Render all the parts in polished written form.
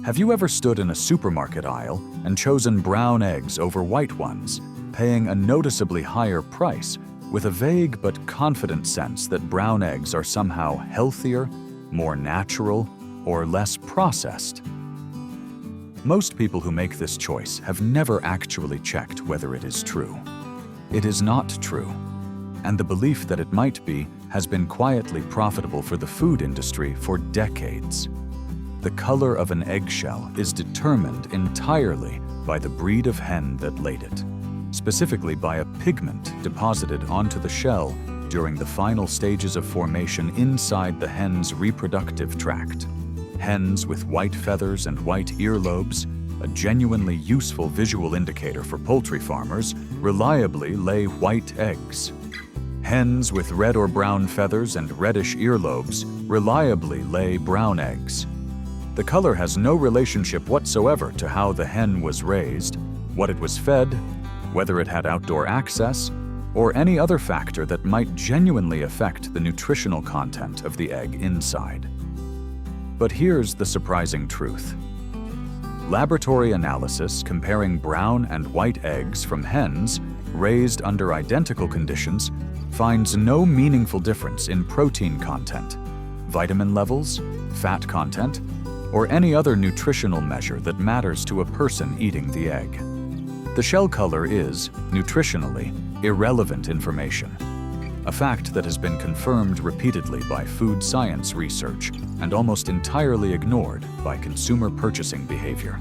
Have you ever stood in a supermarket aisle and chosen brown eggs over white ones, paying a noticeably higher price with a vague but confident sense that brown eggs are somehow healthier, more natural, or less processed? Most people who make this choice have never actually checked whether it is true. It is not true, and the belief that it might be has been quietly profitable for the food industry for decades. The color of an eggshell is determined entirely by the breed of hen that laid it, specifically by a pigment deposited onto the shell during the final stages of formation inside the hen's reproductive tract. Hens with white feathers and white earlobes, a genuinely useful visual indicator for poultry farmers, reliably lay white eggs. Hens with red or brown feathers and reddish earlobes reliably lay brown eggs. The color has no relationship whatsoever to how the hen was raised, what it was fed, whether it had outdoor access, or any other factor that might genuinely affect the nutritional content of the egg inside. But here's the surprising truth. Laboratory analysis comparing brown and white eggs from hens raised under identical conditions finds no meaningful difference in protein content, vitamin levels, fat content, or any other nutritional measure that matters to a person eating the egg. The shell color is, nutritionally, irrelevant information, a fact that has been confirmed repeatedly by food science research and almost entirely ignored by consumer purchasing behavior.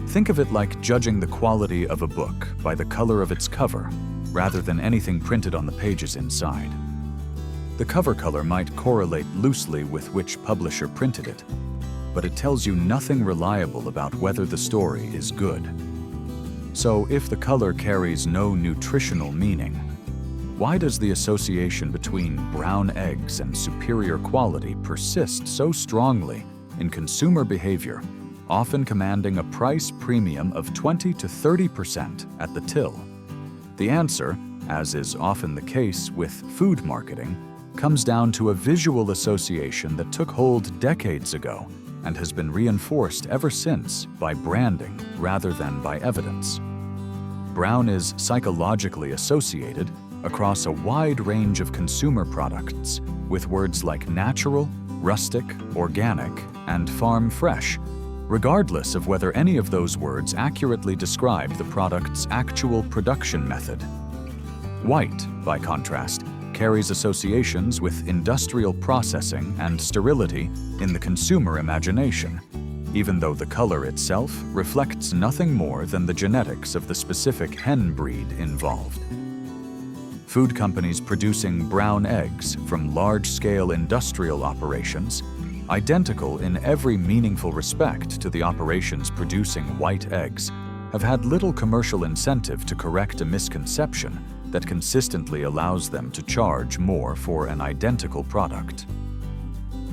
Think of it like judging the quality of a book by the color of its cover, rather than anything printed on the pages inside. The cover color might correlate loosely with which publisher printed it, but it tells you nothing reliable about whether the story is good. So if the color carries no nutritional meaning, why does the association between brown eggs and superior quality persist so strongly in consumer behavior, often commanding a price premium of 20 to 30% at the till? The answer, as is often the case with food marketing, comes down to a visual association that took hold decades ago and has been reinforced ever since by branding rather than by evidence. Brown is psychologically associated across a wide range of consumer products with words like natural, rustic, organic, and farm fresh, regardless of whether any of those words accurately describe the product's actual production method. White, by contrast, carries associations with industrial processing and sterility in the consumer imagination, even though the color itself reflects nothing more than the genetics of the specific hen breed involved. Food companies producing brown eggs from large-scale industrial operations, identical in every meaningful respect to the operations producing white eggs, have had little commercial incentive to correct a misconception that consistently allows them to charge more for an identical product.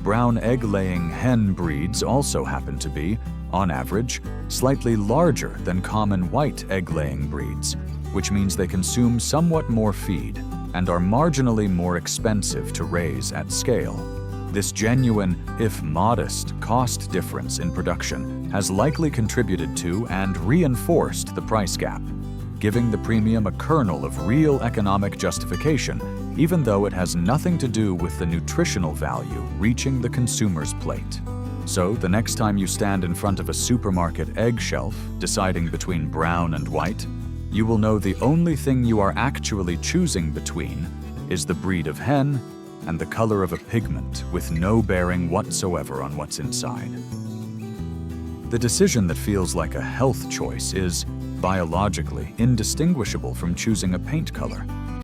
Brown egg-laying hen breeds also happen to be, on average, slightly larger than common white egg-laying breeds, which means they consume somewhat more feed and are marginally more expensive to raise at scale. This genuine, if modest, cost difference in production has likely contributed to and reinforced the price gap, giving the premium a kernel of real economic justification, even though it has nothing to do with the nutritional value reaching the consumer's plate. So, the next time you stand in front of a supermarket egg shelf, deciding between brown and white, you will know the only thing you are actually choosing between is the breed of hen and the color of a pigment with no bearing whatsoever on what's inside. The decision that feels like a health choice is biologically indistinguishable from choosing a paint color.